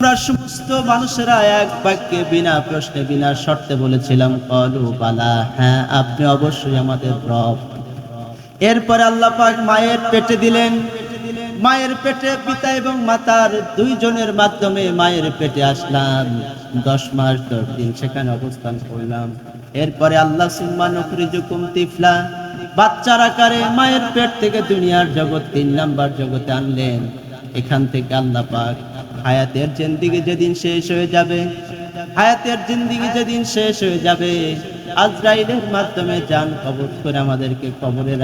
আমরা সমস্ত মানুষেরা এক বাক্যে বিনা প্রশ্নে বিনা শর্তে বলেছিলাম কলু বালা, হ্যাঁ আপনি অবশ্যই আমাদের রব। এরপরে আল্লাহ পাক মায়ের পেটে দিলেন। মায়ের পেটে পিতা এবং মাতার দুইজনের মাধ্যমে মায়ের পেটে আসলাম। 10 মাস 10 দিন সেখানে অবস্থান করলাম। এরপরে আল্লাহ সুম্মা নুখরিজুকুম তিফলা, বাচ্চার আকারে মায়ের পেট থেকে দুনিয়ার জগৎ 3 নাম্বার জগতে আনলেন। এখান থেকে আল্লাহ পাক হায়াতের জিন্দেগি যেদিন শেষ হয়ে যাবে, হায়াতের জিন্দেগি যেদিন শেষ হয়ে যাবে, আজরাইলের মাধ্যমে জান কবজ করে আমাদেরকে কবরে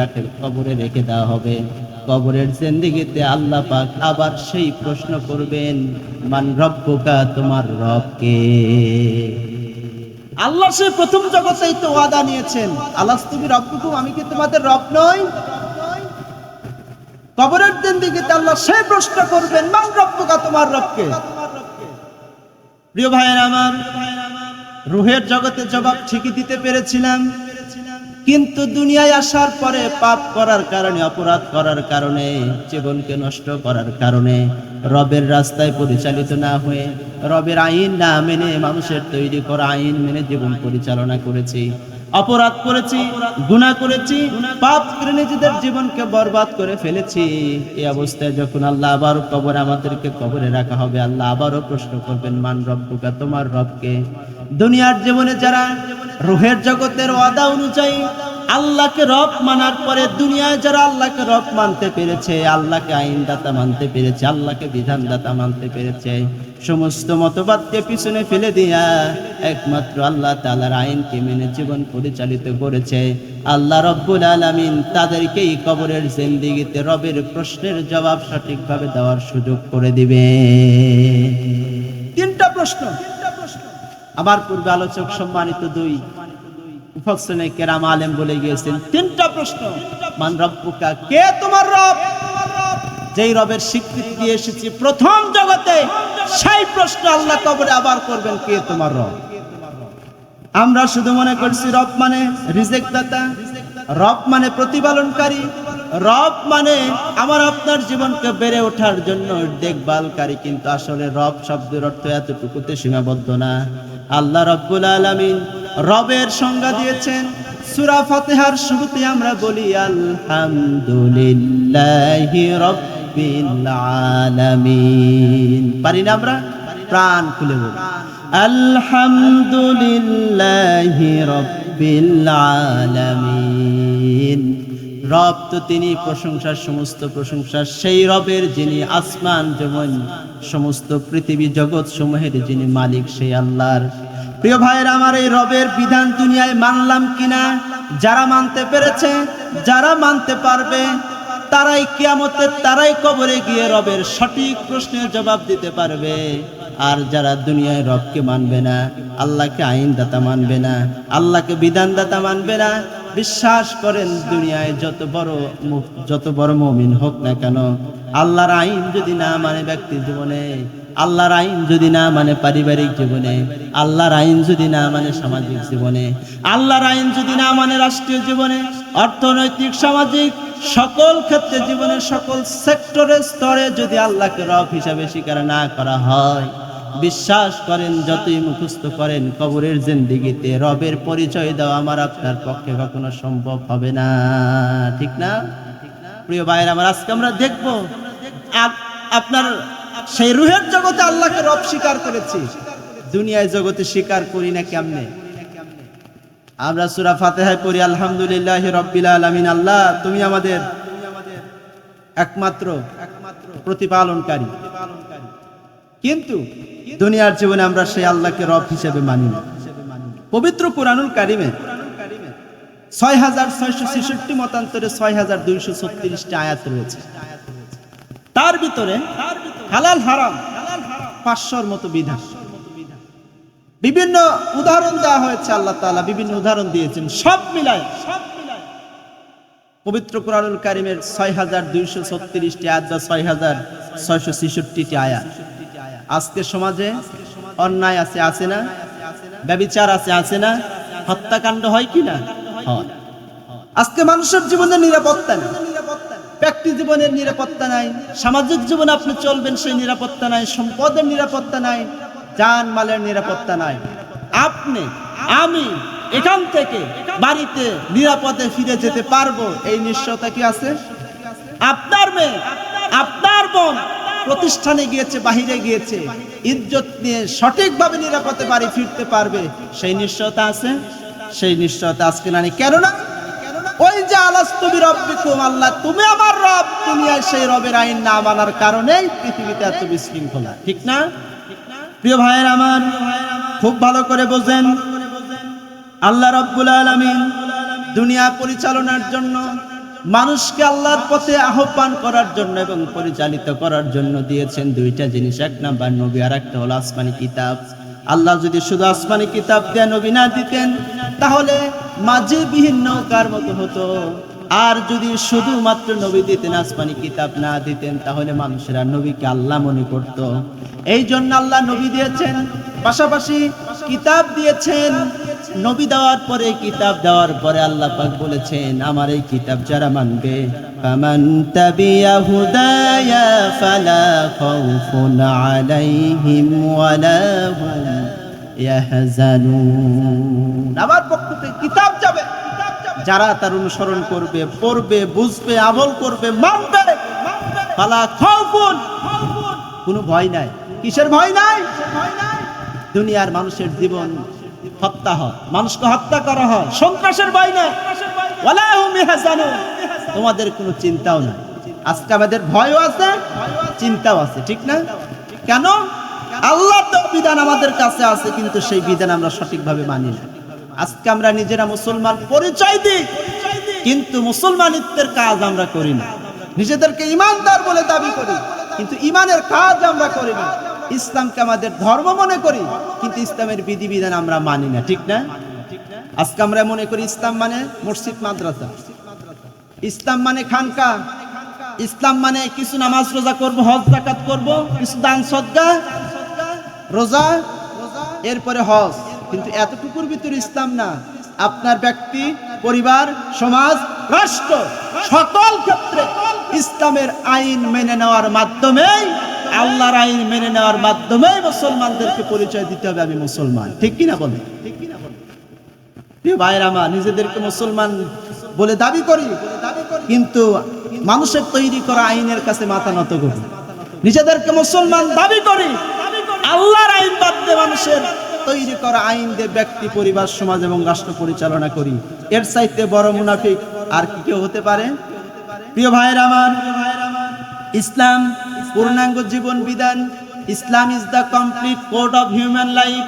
রেখে দেওয়া হবে। কবরের জিন্দেগিতে আল্লাহ পাক আবার সেই প্রশ্ন করবেন, মান রব্বুকা, তোমার রব কে? আল্লাহ সে প্রথম জগতেই তো ওয়াদা নিয়েছেন, আলাস্তুবি রব্বুকুম, আমি কি তোমাদের রব নই? কবরের জিন্দেগিতে আল্লাহ সেই প্রশ্ন করবেন, মান রব্বুকা, তোমার রব কে? প্রিয় ভাইয়েরা আমার, রূহের জগতে জবাব ঠিকই দিতে পেরেছিলাম, কিন্তু দুনিয়ায় আসার পরে পাপ করার কারণে, অপরাধ করার কারণে, জীবনকে নষ্ট করার কারণে, রবের রাস্তায় পরিচালিত না হয়ে, রবের আইন না মেনে, মানুষের তৈরি করা আইন মেনে জীবন পরিচালনা করেছি, অপরাধ করেছি, গুনাহ করেছি, পাপ করে নিজেদের জীবনকে বরবাদ করে ফেলেছি। এই অবস্থায় যখন আল্লাহ আবারও আমাদেরকে কবরে রাখা হবে, আল্লাহ আবারও প্রশ্ন করবেন, মান রব্বুকা, তোমার রবকে? দুনিয়ার জীবনে যারা রূহের জগতের ওয়াদা অনুযায়ী আল্লাহকে রব মানার পরে দুনিয়ায় যারা আল্লাহকে রব মানতে পেরেছে, আল্লাহকে আইনদাতা মানতে পেরেছে, আল্লাহকে বিধানদাতা মানতে পেরেছে, সমস্ত মতবাদকে পিছনে ফেলে দিয়া একমাত্র আল্লাহ তাআলার আইনকে মেনে জীবন পরিচালিত করেছে, আল্লাহ রব্বুল আলামিন তাদেরকেই কবরের জিন্দেগিতে রবের প্রশ্নের জবাব সঠিকভাবে দেওয়ার সুযোগ করে দিবে। 3টা প্রশ্ন। আমার পূর্বে আলোচক সম্মানিত 2 মুফাসসিরিনে কেরাম আলেম বলে গিয়েছেন, 3টা প্রশ্ন। মান রব্বুকা, কে তোমার রব? যেই রবের স্বীকৃতি দিয়ে এসেছি প্রথম জগতে, সেই প্রশ্ন আল্লাহ কবরে আবার করবেন, কে তোমার রব? আমরা শুধু মনে করছি রব মানে রিজিক দাতা, রব মানে প্রতিপালনকারী, রব মানে আমার আপনার জীবনকে বেড়ে ওঠার জন্য দেখভালকারী, কিন্তু আসলে রব শব্দের অর্থ এতটুকুতে সীমাবদ্ধ না। আল্লাহ রাব্বুল আলামিন রবের সংজ্ঞা দিয়েছেন। সূরা ফাতিহার শুরুতে আমরা বলি আলহামদুলিল্লাহি রাব্বিল আলামিন, পারি না আমরা? প্রাণ খুলে বলি আলহামদুলিল্লাহি রাব্বিল আলামিন। রব তো তিনি প্রশংসার সমস্ত প্রশংসা সেই রবের যিনি আসমান জমিন সমস্ত পৃথিবী জগৎ সমূহের যিনি মালিক, সেই আল্লাহর। প্রিয় ভাইয়েরা আমার, এই রবের বিধান দুনিয়ায় মানলাম কিনা? যারা মানতে পেরেছে, যারা মানতে পারবে, তারাই কিয়ামতে, তারাই কবরে গিয়ে রবের সঠিক প্রশ্নের জবাব দিতে পারবে। আর যারা দুনিয়ায় রবকে মানবে না, আল্লাহকে আইনদাতা মানবে না, আল্লাহকে বিধানদাতা মানবে না, বিশ্বাস করেন দুনিয়ায় যত বড় মুমিন হোক না কেন, আল্লাহর আইন যদি না মানে ব্যক্তি জীবনে, আল্লাহর আইন যদি না মানে পারিবারিক জীবনে, আল্লাহর আইন যদি না মানে সামাজিক জীবনে, আল্লাহর আইন যদি না মানে রাষ্ট্রীয় জীবনে, অর্থনৈতিক, সামাজিক সকল ক্ষেত্রে জীবনের সকল সেক্টরের স্তরে যদি আল্লাহকে রব হিসাবে স্বীকার না করা হয়, বিশ্বাস করেন যতই মুখস্থ করেন, কবরের জিন্দেগিতে রবের পরিচয় দেওয়া আমার আপনার পক্ষে কখনো সম্ভব হবে না। ঠিক না? প্রিয় ভাইরা আমার, আজকে আমরা দেখব আপনার সেই রূহের জগতে আল্লাহকে রব স্বীকার করেছি, দুনিয়ায় জগতে স্বীকার করি না কেমনে? আমরা সূরা ফাতিহায় পড়ি আলহামদুলিল্লাহি রাব্বিল আলামিন, আল্লাহ তুমি আমাদের একমাত্র প্রতিপালনকারী, কিন্তু দুনিয়ার জীবনে আমরা সেই আল্লাহকে রব হিসেবে মানি না। পবিত্র কুরআনুল কারীমে 6666 মতান্তরে 6236টি আয়াত রয়েছে। তার ভিতরে হালাল হারাম 500-র মতো বিধান, বিভিন্ন উদাহরণ দেওয়া হয়েছে। আল্লাহ তাআলা বিভিন্ন উদাহরণ দিয়েছেন, সব মিলায় পবিত্র কুরআনুল কারীমের 6236টি আয়াত বা 6666টি আয়াত। আজকে সমাজে অন্যায় আছে, আছে না? ব্যভিচার আছে, আছে না? হত্যাকাণ্ড হয় কি না? হয়। আজকে মানুষের জীবনে নিরাপত্তা নেই, ব্যক্তি জীবনের নিরাপত্তা নাই, সামাজিক জীবনে আপনি চলবেন সেই নিরাপত্তা নাই, সম্পদের নিরাপত্তা নাই, জান মালের নিরাপত্তা নাই। আপনি আমি এখান থেকে বাড়িতে নিরাপদে ফিরে যেতে পারবো এই নিশ্চয়তা কি আছে? আপনার মেয়ে, আপনার বোন প্রতিষ্ঠানে গিয়েছে, বাহিরে গিয়েছে, ইজ্জত নিয়ে সঠিকভাবে নিরাপদে বাড়ি ফিরতে পারবে সেই নিশ্চয়তা আছে? সেই নিশ্চয়তা আজকে নাই। কেননা ওই যে আলাস্তু বিরাব্বিকুম, আল্লাহ তুমি আমার রব, দুনিয়ায় সেই রবের আইন না মানার কারণেই পৃথিবীতে এত বিশৃঙ্খলা, ঠিক না? প্রিয় ভাইয়ের আমার, খুব ভালো করে বোঝেন, আল্লাহ রাব্বুল আলামিন দুনিয়া পরিচালনার জন্য, মানুষকে আল্লাহর পথে আহ্বান করার জন্য এবং পরিচালিত করার জন্য দিয়েছেন দুইটা জিনিস। এক নাম্বার নবী, আর একটা হলো আসমানি কিতাব। আল্লাহ যদি শুধু আসমানি কিতাব দিয়ে নবী না দিতেন তাহলে মাঝি বিহীন নৌকার মতো হতো। আর যদি শুধুমাত্র নবী দিতেন, আসমানি কিতাব না দিতেন, তাহলে মানুষেরা নবীকে আল্লাহ মনে করত। এই জন্য আল্লাহ নবী দিয়েছেন, পাশাপাশি কিতাব দিয়েছেন। নবী দেওয়ার পরে, কিতাব দেওয়ার পরে আল্লাহ পাক বলেছেন, আমার এই কিতাব যারা মানবে, ফামান তাবিয়া হুদায়া ফালা খাউফুন আলাইহিম ওয়ালা হুম ইয়াহজানুন। আমার পক্ষ থেকে কিতাব যাবে, যারা তার অনুসরণ করবে, পড়বে, বুঝবে, আমল করবে, মানবে, ফালা খাউফুন, কোনো ভয় নাই। কিসের ভয় নাই? দুনিয়ার মানুষের জীবন হত্যা হয়, মানুষকে হত্যা করা হয়, সন্ত্রাসের ভয় নাই। ওয়ালা হুম ইয়াহজানুন, তোমাদের কোনো চিন্তাও নাই। আজকে আমাদের ভয়ও আছে, চিন্তাও আছে, ঠিক না? কেন? আল্লাহর তো বিধান আমাদের কাছে আছে, কিন্তু সেই বিধান আমরা সঠিকভাবে মানি না। আজকে আমরা নিজেরা মুসলমান পরিচয় দিই, কিন্তু মুসলমানিত্বের কাজ আমরা করি না। নিজেদেরকে ইমানদার বলে দাবি করি, কিন্তু ইমানের কাজ আমরা করি না। ইসলামকে আমাদের ধর্ম মনে করি, কিন্তু ইসলামের বিধিবিধান আমরা মানি না, ঠিক না? আজকে আমরা মনে করি ইসলাম মানে মসজিদ, মাদ্রাসা, ইসলাম মানে খানকা, ইসলাম মানে কিছু নামাজ রোজা করব, হজ যাকাত করব, কিছু দান সদকা, রোজা, এরপরে হজ। কিন্তু এতটুকুর ভিতরে ইসলাম না। আপনার ব্যক্তি, পরিবার, সমাজ, রাষ্ট্র, সকল ক্ষেত্রে ইসলামের আইন মেনে নেওয়ার মাধ্যমে, আল্লাহর আইন মেনে নেওয়ার মাধ্যমে মুসলমানদেরকে পরিচয় দিতে হবে আমি মুসলমান, ঠিক কিনা বলেন? প্রিয় ভাইয়েরা আমার, নিজেদেরকে মুসলমান বলে দাবি করি, কিন্তু মানুষের তৈরি করা আইনের কাছে মাথা নত করি। নিজেদেরকে মুসলমান দাবি করি, আল্লাহর আইন বাদ দিয়ে মানুষের তৈরি করা আইন দিয়ে ব্যক্তি, পরিবার, সমাজ এবং রাষ্ট্র পরিচালনা করি। এর চাইতে বড় মুনাফিক আর কি কেউ হতে পারে? প্রিয় ভাইয়েরা আমার, ইসলাম পূর্ণাঙ্গ জীবন বিধান। Islam is the complete code of human life.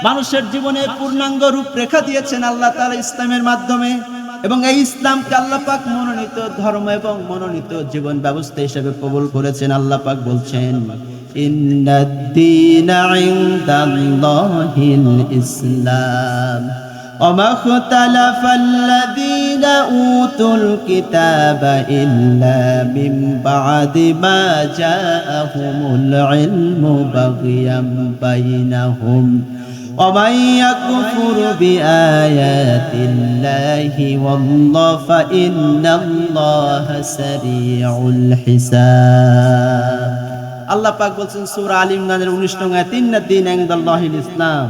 মানুষের জীবনে পূর্ণাঙ্গ রূপরেখা দিয়েছেন আল্লাহ তাআলা ইসলামের মাধ্যমে, এবং এই ইসলামকে আল্লাহ পাক মনোনীত ধর্ম এবং মনোনীত জীবন ব্যবস্থা হিসেবে কবুল করেছেন। আল্লাহ পাক বলছেন, ইন্নাদ-দীনা ইনদাল্লাহিল ইসলাম ওয়া ইখতালাফাল্লাযীনা উতুল কিতাবা ইল্লা মিন বা'দি মা জাআহুমুল ইলমু বাগয়াম বাইনাহুম ওয়া মান ইয়াকফুর বিআয়াতিল্লাহি ওয়াল্লাহু ফাইন্নাল্লাহা সারিউল হিসাব। আল্লাহ পাক বলছেন সূরা আল ইমরানের 19 নং আয়াত, ইন্নাদ-দীনা ইনদাল্লাহিল ইসলাম,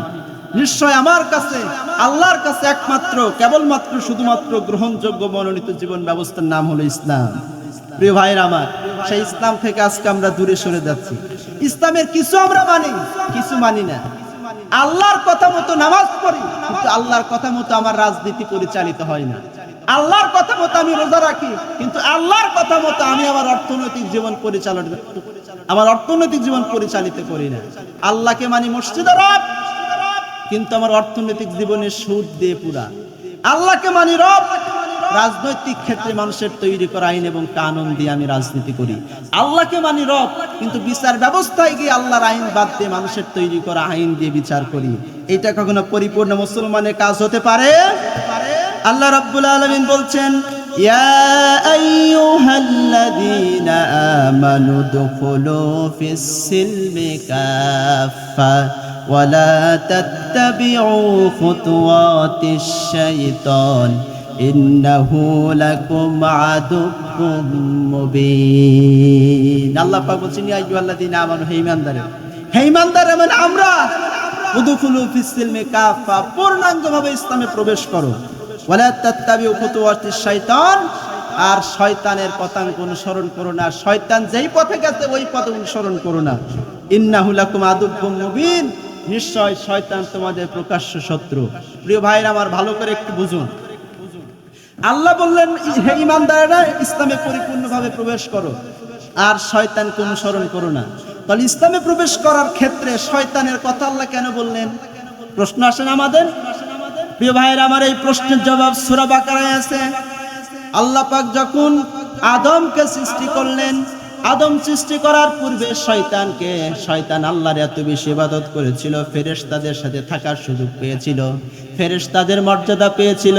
নিশ্চয় আমার কাছে, আল্লাহর কাছে একমাত্র, কেবলমাত্র, শুধুমাত্র গ্রহণযোগ্য মনোনীত জীবন ব্যবস্থার নাম হলো ইসলাম। প্রিয় ভাইরা আমার, সেই ইসলাম থেকে আজকে আমরা দূরে সরে যাচ্ছি। ইসলামের কিছু আমরা মানি, কিছু মানি না। আল্লাহর কথা মতো নামাজ পড়ি, কিন্তু আল্লাহর কথা মতো আমার রাজনীতি পরিচালিত হয় না। আল্লাহর কথা মতো আমি রোজা রাখি, কিন্তু আল্লাহর কথা মতো আমি আমার অর্থনৈতিক জীবন পরিচালিত করি না। আল্লাহকে মানি মসজিদের রব, কিন্তু আমার অর্থনৈতিক জীবনে সুদ দিয়ে পুরা। আল্লাহকে মানি রব, রাজনৈতিক ক্ষেত্রে মানুষের তৈরি করা আইন এবং কানুন দিয়ে আমি রাজনীতি করি। আল্লাহকে মানি রব, কিন্তু বিচার ব্যবস্থায় গিয়ে আল্লাহর আইন বাদ দিয়ে মানুষের তৈরি করা আইন দিয়ে বিচার করি। এটা কখনো পরিপূর্ণ মুসলমানের কাজ হতে পারে? আল্লাহ রাব্বুল আলামিন বলছেন, ইয়া আইয়ুহাল্লাযীনা আমানু দুখুলু ফিস সিলমি কাফা ওয়া লা তাত্তাবিউ খুতুওয়াতিশ শাইতান ইন্নাহু লাকুম আদুউম মুবিন। আল্লাহ পাক বলেন ইয়া আইয়ুহাল্লাযীনা আমানু, হে ঈমানদাররা মানে আমরা, উদখুলু ফিস সিলমি কাফা, পূর্ণাঙ্গভাবে ইসলামে প্রবেশ করো। ওয়ালা তাত্তাবিউ খুতুওয়াতিশ শাইতান, আর শয়তানের পথাঙ্ক অনুসরণ করো না, শয়তান যেই পথে গেছে ওই পথে অনুসরণ করো না। ইন্নাহু লাকুম আদুউম মুবিন, নিশ্চয় শয়তান তোমাদের প্রকাশ্য শত্রু। প্রিয় ভাইরা আমার, ভালো করে একটু বুঝুন। আল্লাহ বললেন হে ঈমানদাররা ইসলামে পরিপূর্ণভাবে প্রবেশ করো আর শয়তানকে অনুসরণ করো না। তাহলে ইসলামে প্রবেশ করার ক্ষেত্রে শয়তানের কথা আল্লাহ কেন বললেন? প্রশ্ন আসেন আমাদের। প্রিয় ভাইরা আমার, এই প্রশ্নের জবাব সূরা বাকারায় আছে। আল্লাহ পাক যখন আদমকে সৃষ্টি করলেন, আদম সৃষ্টি করার পূর্বে শয়তান আল্লাহর এত বেশি ইবাদত করেছিল, ফেরেশতাদের সাথে থাকার সুযোগ পেয়েছিল, ফেরেশতাদের মর্যাদা পেয়েছিল।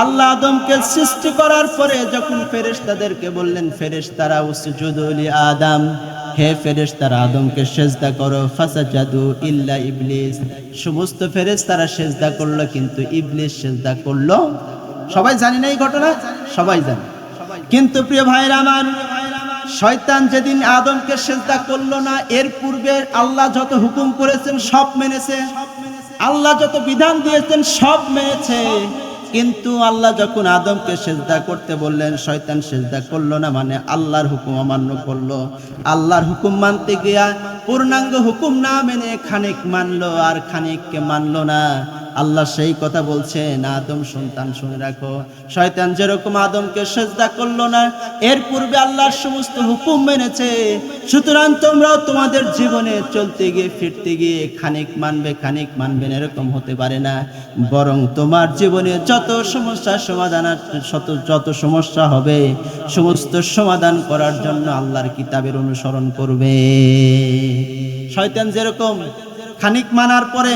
আল্লাহ আদমকে সৃষ্টি করার পরে যখন ফেরেশতাদেরকে বললেন, ফেরেশতারা উসজুদু লি আদম, হে ফেরেশতারা আদমকে সেজদা করো, ফাসাজাদু ইল্লা ইবলিস, সমস্ত ফেরেশতারা সেজদা করলো কিন্তু ইবলিস সেজদা করলো। সবাই জানি না এই ঘটনা? সবাই জানে। কিন্তু প্রিয় ভাইরা আমার, শয়তান যেদিন আদমকে সেজদা করলো না, এর পূর্বে আল্লাহ যত হুকুম করেছেন সব মেনেছে, আল্লাহ যত বিধান দিয়েছেন সব মেনেছে। কিন্তু আল্লাহ যখন আদমকে সেজদা করতে বললেন, শয়তান সেজদা করলো না, মানে আল্লাহর হুকুম অমান্য করলো। আল্লাহর হুকুম মানতে গিয়া পূর্ণাঙ্গ হুকুম না মেনে খানিক মানলো আর খানিককে মানলো না। আল্লাহ সেই কথা বলছেন, আদম সন্তান শুনে রাখো, শয়তান যেরকম আদমকে সেজদা করলো না, এর পূর্বে আল্লাহর সমস্ত হুকুম মেনেছে। সুতরাং তোমরাও তোমাদের জীবনে চলতে গিয়ে ফিরতে গিয়ে খানিক মানবে খানিক মানবেন এরকম হতে পারে না, বরং তোমার জীবনে যত সমস্যার সমাধান, যত সমস্যা হবে সমস্ত সমাধান করার জন্য আল্লাহর কিতাবের অনুসরণ করবে। শয়তান যেরকম খানিক মানার পরে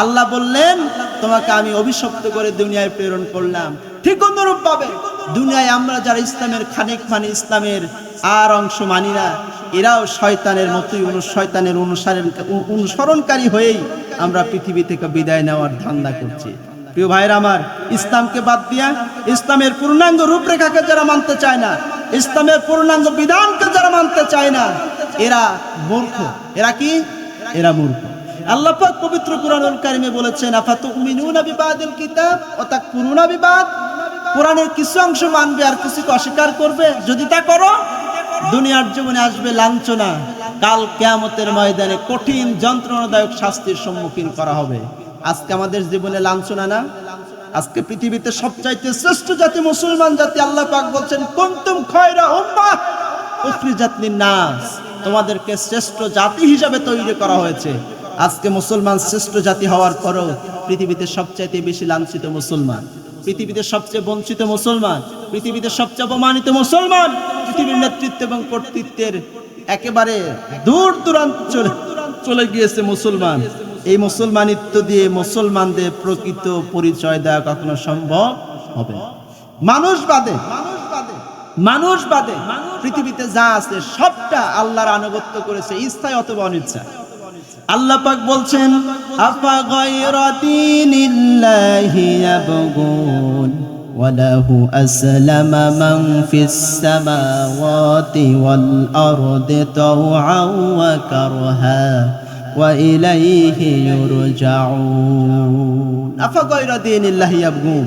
আল্লাহ বললেন তোমাকে আমি অভিশপ্ত করে দুনিয়ায় প্রেরণ করলাম, ঠিক অনুরূপ ভাবে দুনিয়ায় আমরা যারা ইসলামের খানিক মানি, ইসলামের আর অংশ মানি না, এরাও শয়তানের মতোই শয়তানের অনুসরণকারী হয়েই আমরা পৃথিবী থেকে বিদায় নেওয়ার ধান্দা করছি। প্রিয় ভাইরা আমার, ইসলামকে বাদ দিয়া ইসলামের পূর্ণাঙ্গ রূপরেখাকে যারা মানতে চায় না, ইসলামের পূর্ণাঙ্গ বিধানকে যারা মানতে চায় না, এরা মূর্খ। এরা কি? এরা মূর্খ। আল্লাহ পাক পবিত্র কুরআনুল কারীমে বলেছেন, আফাতুমিনুনা বিবাদিল কিতাব ওয়া তাকফুরুনা বিবাদ, কোরআনের কিছু অংশ মানবে আর কিছুকে অস্বীকার করবে। যদি তা করো দুনিয়ার জীবনে আসবে লাঞ্ছনা, কাল কিয়ামতের ময়দানে কঠিন যন্ত্রণাদায়ক শাস্তির সম্মুখীন করা হবে। আজকে আমাদের জীবনে লাঞ্ছনা না? আজকে পৃথিবীতে সবচাইতে শ্রেষ্ঠ জাতি মুসলমান জাতি। আল্লাহ পাক বলছেন, কুনতুম খায়রা উম্মাহ উখরিজাত লিন-নাস, তোমাদেরকে শ্রেষ্ঠ জাতি হিসাবে তৈরি করা হয়েছে। আজকে মুসলমান শ্রেষ্ঠ জাতি হওয়ার পরও পৃথিবীতে সবচাইতে বেশি লাঞ্ছিত মুসলমান, পৃথিবীতে সবচেয়ে বঞ্চিত মুসলমান, পৃথিবীতে সবচেয়ে অপমানিত মুসলমান, পৃথিবীর নেতৃত্ব এবং কর্তৃত্বের একেবারে দূর দূরান্ত চলে গিয়েছে মুসলমান। এই মুসলমানিত্ব দিয়ে মুসলমানদের প্রকৃত পরিচয় দেওয়া কখনো সম্ভব হবে না। মানুষ বাদে পৃথিবীতে যা আছে সবটা আল্লাহর আনুগত্য করেছে, ইচ্ছায় অথবা অনিচ্ছা। আল্লাহ পাক বলছেন, আফা গায়রা দীনিল্লাহি ইয়াবগুন ওয়া লাহু আসলামা মান ফিস সামাওয়াতি ওয়াল আরদি তাওআন ওয়া কারহা ওয়া ইলাইহি ইউরজাউন। আফা গায়রা দীনিল্লাহি ইয়াবগুন,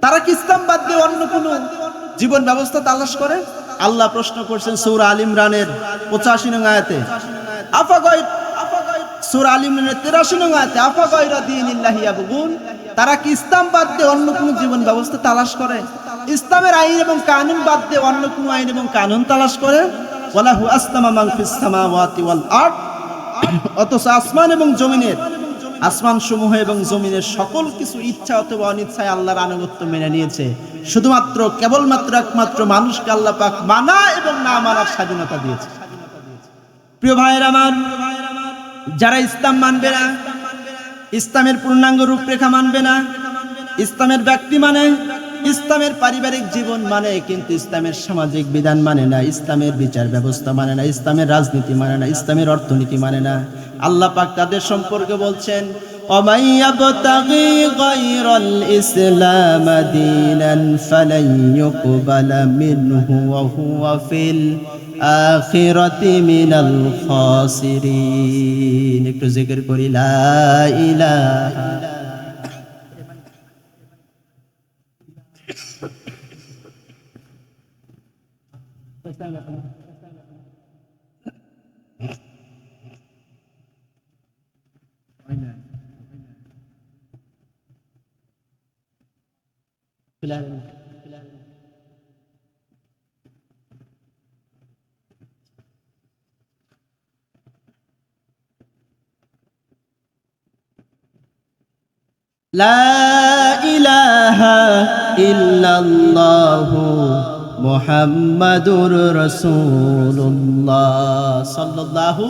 তারা কি ইসলাম বাদ দিয়ে অন্য কোনো জীবন ব্যবস্থা তালাশ করে? আল্লাহ প্রশ্ন করছেন সূরা আল ইমরানের 85 নং আয়াতে। সূরা আল ইমরানের 83 নং আয়াতে, আফা গায়রা দীনিল্লাহি ইয়াবগুন, তারা কি ইসলাম বাদ দিয়ে অন্য কোনো জীবন ব্যবস্থা তালাশ করে? ইসলামের আইন এবং কানুন বাদ দিয়ে অন্য কোনো আইন এবং কানুন তালাশ করে? ওয়ালাহু আসলামা মান ফিস সামাওয়াতি ওয়াল আরদ, অথচ আসমান এবং জমিনের, আসমান সমূহ এবং জমিনের সকল কিছু ইচ্ছা অথবা অনিচ্ছায় আল্লাহর আনুগত্য মেনে নিয়েছে। শুধুমাত্র কেবলমাত্র একমাত্র মানুষকে আল্লাহ পাক মানা এবং না মানার স্বাধীনতা দিয়েছে। প্রিয় ভাইয়েরা আমার, যারা ইসলাম মানবে না, ইসলামের পূর্ণাঙ্গ রূপরেখা মানবে না, ইসলামের ব্যক্তি মানে, ইসলামের পারিবারিক জীবন মানে, কিন্তু ইসলামের সামাজিক বিধান মানে না, ইসলামের বিচার ব্যবস্থা মানে না, ইসলামের রাজনীতি মানে না, ইসলামের অর্থনীতি মানে না, আল্লাহ পাক তাদের সম্পর্কে বলছেন, ومن يبتغي غير الإسلام دينا فلن يقبل منه وهو في الآخرة من الخاسرين একটু জিকির করি লা ইলাহা লা ইলাহা ইল্লাল্লাহু মুহাম্মাদুর রাসূলুল্লাহ সাল্লাল্লাহু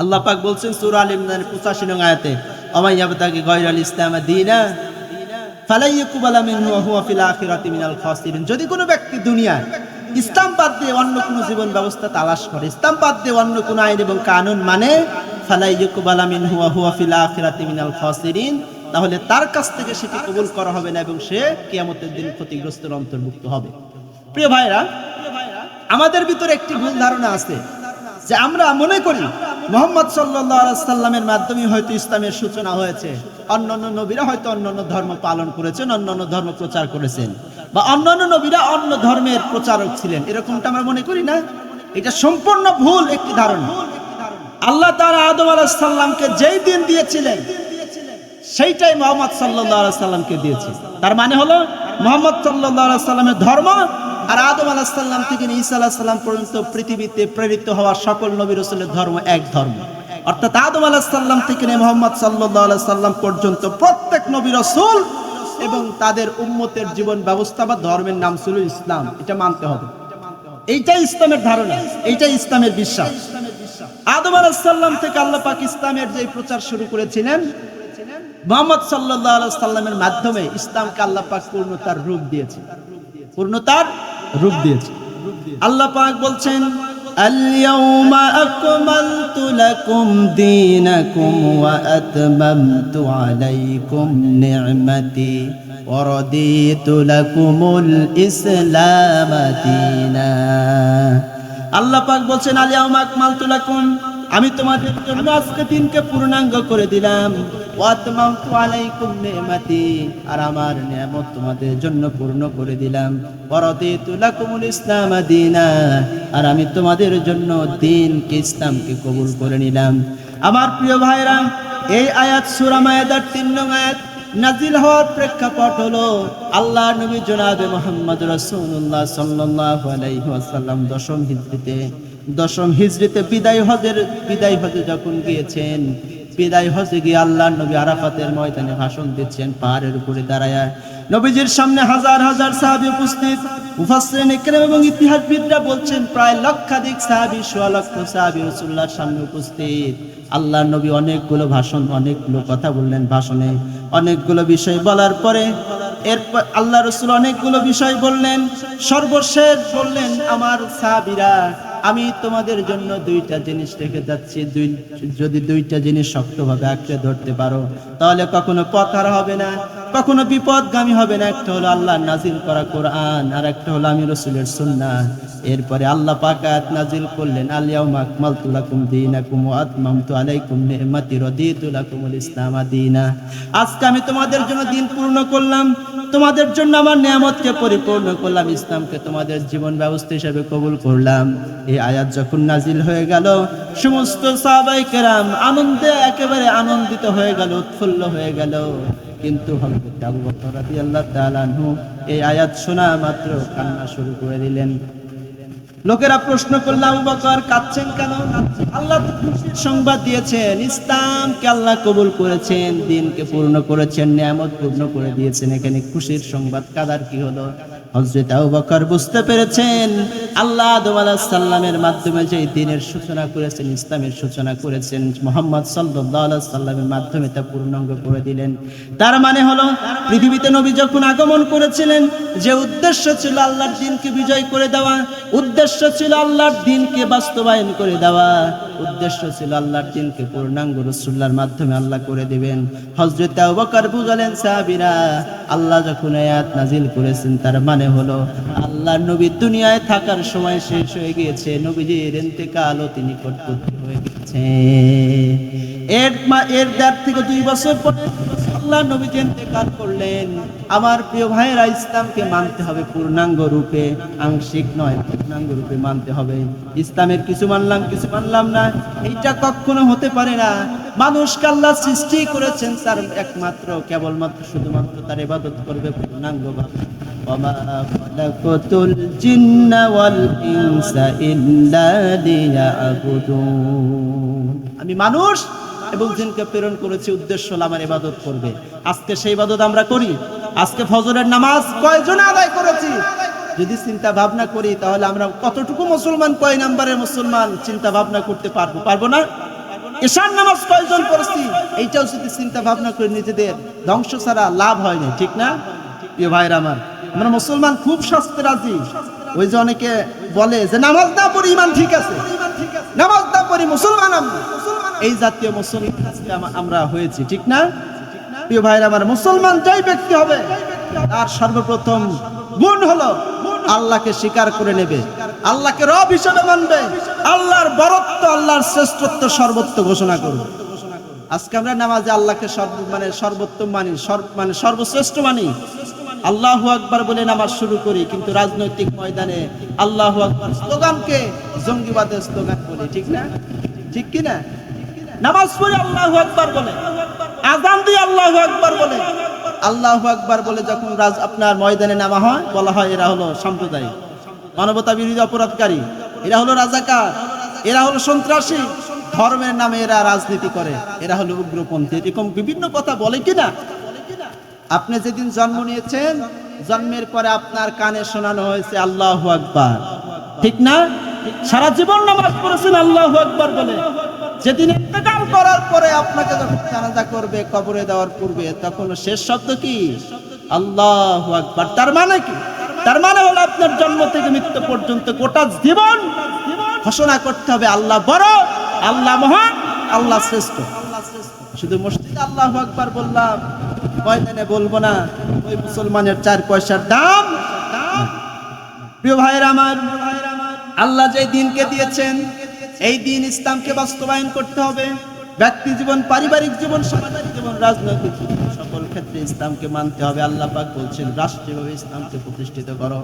আল্লাহ পাক বলছেন সূরা আল ইমরানের 85 নং আয়াতে ওমাই ইয়াবতাগি গায়রাল ইসলাম দীনা ফালা ইয়াকবালা মিনহু ওয়া হুয়া ফিল আখিরাতি মিনাল খাসিরিন। যদি কোনো ব্যক্তি দুনিয়ায় ইসলাম বাদ দিয়ে অন্য কোনো জীবন ব্যবস্থা তালাশ করে, ইসলাম বাদ দিয়ে অন্য কোনো আইন এবং কানুন মানে, ফালা ইয়াকবালা মিনহু ওয়া হুয়া ফিল আখিরাতি মিনাল খাসিরিন, তাহলে তার কাছ থেকে সেটি কবুল করা হবে না এবং সে কিয়ামতের দিন ক্ষতিগ্রস্তের অন্তর্ভুক্ত হবে। প্রিয় ভাইরা, আমাদের ভিতরে একটি ভুল ধারণা আছে যে আমরা মনে করি মুহাম্মদ সাল্লাল্লাহু আলাইহি সাল্লামের মাধ্যমে হয়তো ইসলামের সূচনা হয়েছে, অন্যান্য নবীরা হয়তো অন্যান্য ধর্ম পালন করেছেন, অন্যান্য ধর্ম প্রচার করেছেন, বা অন্যান্য নবীরা অন্য ধর্মের প্রচারক ছিলেন, এরকমটা আমরা মনে করি না। এটা সম্পূর্ণ ভুল একটি ধারণা। আল্লাহ তাআলা আদম আলাইহিস সালামকে যেই দিন দিয়েছিলেন সেইটাই মুহাম্মদ সাল্লাল্লাহু আলাইহি সাল্লামকে দিয়েছে। তার মানে হলো মুহাম্মদ সাল্লাল্লাহু আলাইহি সাল্লামের ধর্ম আর আদম আলাইহিস সালাম থেকে ঈসা আলাইহিস সালাম পর্যন্ত পৃথিবীতে প্রেরিত হওয়া সকল নবী রাসূলের ধর্ম এক ধর্ম। অর্থাৎ আদম আলাইহিস সালাম থেকে মুহাম্মদ সাল্লাল্লাহু আলাইহি সাল্লাম পর্যন্ত প্রত্যেক নবী রাসূল এবং তাদের উম্মতের জীবন ব্যবস্থা বা ধর্মের নাম ছিল ইসলাম। এটা মানতে হবে। এইটাই ইসলামের ধারণা, এইটাই ইসলামের বিশ্বাস। আদম আলাইহিস সালাম থেকে আল্লাহ পাক ইসলামের যে প্রচার শুরু করেছিলেন, মুহাম্মদ সাল্লাল্লাহু আলাইহি সাল্লামের মাধ্যমে ইসলামকে আল্লাহ পাক পূর্ণতার রূপ দিয়েছে, পূর্ণতার রূপ দিয়েছে। আল্লাহ পাক বলছেন আল-ইয়াউমা আকমালতু লাকুম দীনাকুম ওয়া আতমামতু আলাইকুম নি'মাতি ওয়া রাদিতু লাকুমুল ইসলাম দীনা। আল্লাহ পাক বলছেন আল-ইয়াউমা আকমালতু লাকুম, আমি তোমাদের জন্য আজকে দিনকে পূর্ণাঙ্গ করে দিলাম, ওয়া আতমামতু আলাইকুম নি'মাতি, আর আমার নিয়ামত তোমাদের জন্য পূর্ণ করে দিলাম, ওয়া রাদিতু লাকুমুল ইসলাম দীনা, আর আমি তোমাদের জন্য দ্বীনকে ইসলামকে কবুল করে নিলাম। আমার প্রিয় ভাইরা, এই আয়াত সূরা মায়েদার 3 নং আয়াত নাজিল হওয়ার প্রেক্ষাপট হলো আল্লাহর নবী জনাবে মুহাম্মদ রাসূলুল্লাহ সাল্লাল্লাহু আলাইহি ওয়াসাল্লাম দশম হিজরিতে বিদায় হজে যখন গিয়েছেন, বিদায় হজে গিয়ে আল্লাহর নবী আরাফাতের ময়দানে ভাষণ দিচ্ছেন। পাহাড়ের উপরে দাঁড়ায়া নবীজির সামনে হাজার হাজার সাহাবী উপস্থিত। মুফাসসিরিন ইকরাম এবং ইতিহাসবিদরা বলছেন প্রায় লক্ষাধিক সাহাবী, সোয়া লক্ষ সাহাবী রাসূলুল্লাহর সামনে উপস্থিত। আল্লাহর নবী অনেকগুলো কথা বললেন। ভাষণে অনেকগুলো বিষয় বলার পরে এরপর আল্লাহ রাসূল অনেকগুলো বিষয় বললেন। সর্বশেষ বললেন, আমার সাহাবীরা, আমি তোমাদের জন্য 2টা জিনিস রেখে যাচ্ছি, যদি 2টা জিনিস শক্তভাবে আঁকড়ে ধরতে পারো তাহলে কখনো পথ হারা হবে না, কখনো বিপদগামী হবে না। একটা হলো আল্লাহ নাজিল করা কোরআন, আর একটা হলো আমি রাসূলের সুন্নাহ। এরপরে আল্লাহ পাক আয়াত নাজিল করলেন আল-ইয়াউমা আকমালতু লাকুম দীনাকুম ওয়া আতমামতু আলাইকুম নি'মাতি ওয়া রাদিতু লাকুমুল ইসলাম দীনা। আজকে আমি তোমাদের জন্য দিন পূর্ণ করলাম, তোমাদের জন্য আমার নিয়ামতকে পরিপূর্ণ করলাম, ইসলামকে তোমাদের জীবন ব্যবস্থা হিসেবে কবুল করলাম। এই আয়াত যখন নাজিল হয়ে গেল, সমস্ত সাহাবায়ে কেরাম আনন্দে একেবারে আনন্দিত হয়ে গেল, উৎফুল্ল হয়ে গেল। কিন্তু হযরত আবু বকর রাদিয়াল্লাহু তাআলা আনহু এই আয়াত শোনা মাত্র কান্না শুরু করে দিলেন। লোকেরা প্রশ্ন করল, আবু বকর কাঁদছেন কেন? আল্লাহ তো খুশির সংবাদ দিয়েছেন, ইসলামকে আল্লাহ কবুল করেছেন, দ্বীনকে পূর্ণ করেছেন, নিয়ামত পূর্ণ করে দিয়েছেন, এখানে খুশির সংবাদ কাদার কি হলো? হযরত আবু বকর বুঝতে পেরেছেন আল্লাহ আদম আলাইহিস সালামের মাধ্যমে যে দ্বীনের সূচনা করেছেন, ইসলামের সূচনা করেছেন, মুহাম্মদ সাল্লাল্লাহু আলাইহি সাল্লামের মাধ্যমে তা পূর্ণাঙ্গ করে দিলেন। তার মানে হলো পৃথিবীতে নবী যখন আগমন করেছিলেন, যে উদ্দেশ্য ছিল আল্লাহর দ্বীনকে বিজয় করে দেওয়া, উদ্দেশ্য ছিল আল্লাহর দ্বীনকে বাস্তবায়ন করে দেওয়া, উদ্দেশ্য ছিল আল্লাহর দিনকে পূর্ণাঙ্গ রাসূলুল্লাহর মাধ্যমে আল্লাহ করে দিবেন। হযরত আবু বকর বুঝলেন সাহাবীরা, আল্লাহ যখন আয়াত নাজিল করেছেন তার মানে হলো আল্লাহর নবী দুনিয়ায় থাকার সময় শেষ হয়ে গিয়েছে, নবীজির ইন্তেকালও তিনি করতে হয়ে গেছে। এর ১.৫ থেকে ২ বছর পরে আল্লাহ নবীজি ইন্তেকাল করলেন। আমার প্রিয় ভাইরা, ইসলামকে মানতে হবে পূর্ণাঙ্গ রূপে, আংশিক নয়, পূর্ণাঙ্গ রূপে মানতে হবে। ইসলামের কিছু মানলাম কিছু মানলাম না, এইটা কখনো হতে পারে না। মানুষকে আল্লাহ সৃষ্টি করেছেন তার একমাত্র কেবলমাত্র শুধুমাত্র তার ইবাদত করবে পূর্ণাঙ্গভাবে। ওমা খালাকাতুল জিন্না ওয়াল ইনসা ইল্লা লিয়াবুদুন। আমি মানুষ এবং জিনকে প্রেরণ করেছি উদ্দেশ্য হলো আমার ইবাদত করবে। আজকে সেই ইবাদত আমরা করি? আজকে ফজরের নামাজ কয়জন আদায় করেছি? যদি চিন্তা ভাবনা করি তাহলে আমরা কতটুকু মুসলমান, কয় নাম্বারের মুসলমান চিন্তা ভাবনা করতে পারবো না? ঈশার নামাজ কয়জন পড়ছি এইটাও যদি চিন্তা ভাবনা করি নিজেদের ধ্বংস ছাড়া লাভ হয় না, ঠিক না? প্রিয় ভাইরা আমার, আমরা মুসলমান খুব শাস্তে রাজি। ওই যে অনেকে বলে যে নামাজ না পড়ি ইমান ঠিক আছে, নামাজ না পড়ি মুসলমান আমরা। এই জাতীয় মুসলমান আমরা হয়েছি, ঠিক না? প্রিয় ভাইরা আমার, মুসলমান যেই ব্যক্তি হবে তার সর্বপ্রথম গুণ হলো আল্লাহকে স্বীকার করে নেবে, আল্লাহকে রব হিসেবে মানবে, আল্লাহর বরত্ব, আল্লাহর শ্রেষ্ঠত্ব, সর্বোত্তম ঘোষণা করবে। আজকে আমরা নামাজে আল্লাহকে সর্বোত্তম মানি, সর্বশ্রেষ্ঠ মানি, আল্লাহু আকবার বলে নামাজ শুরু করি, কিন্তু রাজনৈতিক ময়দানে আল্লাহু আকবার স্লোগানকে জঙ্গিবাদের স্লোগান বলি, ঠিক না? ঠিক কি না? নামাজ পড়ে আল্লাহু আকবার বলে, আযান দিয়ে আল্লাহু আকবার বলে, আল্লাহু আকবার বলে যখন আপনার ময়দানে নামা হয়, বলা হয় এরা হলো সাম্প্রদায়িক, মানবতা বিরোধী অপরাধকারী, এরা হলো রাজাকার, এরা হলো সন্ত্রাসী, ধর্মের নামে এরা রাজনীতি করে, এরা হলো উগ্রপন্থী, এরকম বিভিন্ন কথা বলে কিনা? আপনি যেদিন জন্ম নিয়েছেন, জন্মের পরে আপনার কানে শোনানো হয়েছে আল্লাহু আকবার, ঠিক না? সারা জীবন নামাজ পড়েছেন আল্লাহু আকবার বলে। যেদিন ইন্তেকাল করার পরে আপনাকে যখন জানাজা করবে কবরে দেওয়ার পূর্বে, তখন শেষ শব্দ কি? আল্লাহু আকবার। তার মানে কি? তার মানে হলো আপনার জন্ম থেকে মৃত্যু পর্যন্ত গোটা জীবন ঘোষণা করতে হবে আল্লাহ বড়, আল্লাহ মহান, আল্লাহ শ্রেষ্ঠ। শুধু মসজিদে আল্লাহু আকবার বললাম, ময়দানে বলবো না, ওই মুসলমানের 4 পয়সার দাম। প্রিয় ভাইয়েরা আমার, আল্লাহ যে দিনকে দিয়েছেন এই দিন ইসলামকে বাস্তবায়ন করতে হবে। ব্যক্তি জীবন, পারিবারিক জীবন, সামাজিক জীবন, রাজনৈতিক জীবন, সকল ক্ষেত্রে ইসলামকে মানতে হবে। আল্লাহ পাক বলছেন রাষ্ট্রীয়ভাবে ইসলামকে প্রতিষ্ঠিত করো।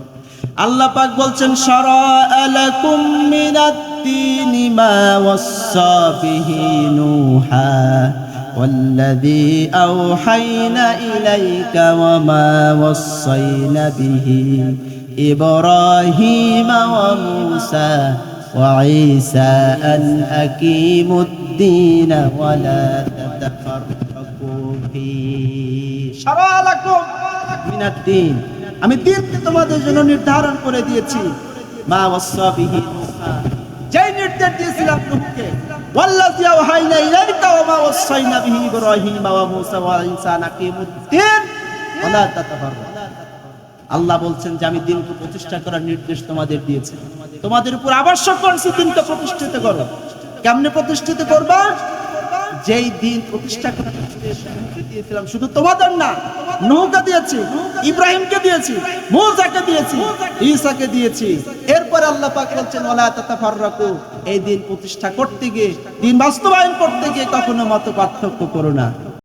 আল্লাহ পাক বলছেন শারা'a লাকুম মিনাদ-দীনি মা ওয়াসসা বিহি নূহা ওয়াল্লাযী আওহায়না ইলাইকা ওয়া মা ওয়াসাইনা বিহি ইব্রাহিমা ওয়া মূসা وعيسى أن أقيموا الدين ولا تتفرقوا فيه شرع لكم من الدين আমি দিনকে তোমাদের জন্য নির্ধারণ করে দিয়েছি। মা ওয়াসা বিহি নূহা, যেই নির্দেশ দিয়েছিলাম নূহকে, ওয়াল্লাযী আওহায়না ইলাইকা ওয়া মা ওয়াসাইনা বিহি ইব্রাহিমা ওয়া মূসা ওয়া ঈসা আন আকিমুদ দীন ওয়া লা তাতাফাররাকু। আল্লাহ বলছেন যে আমি দিনকে প্রতিষ্ঠা করার নির্দেশ তোমাদের দিয়েছি, তোমাদের উপর আবশ্যক করছি দিনকে প্রতিষ্ঠিত করো। কেমনে প্রতিষ্ঠিত করবা? যেই দিন প্রতিষ্ঠা করার নির্দেশ দিয়েছিলাম শুধু তোমাদের না, নূহকে দিয়েছি, ইব্রাহিমকে দিয়েছি, মূসাকে দিয়েছি, ঈসাকে দিয়েছি। এরপর আল্লাহ পাক বলছেন ওয়ালা তাতাফাররাকু, এই দিন প্রতিষ্ঠা করতে গিয়ে, দিন বাস্তবায়ন করতে গিয়ে কখনো মত পার্থক্য করো না।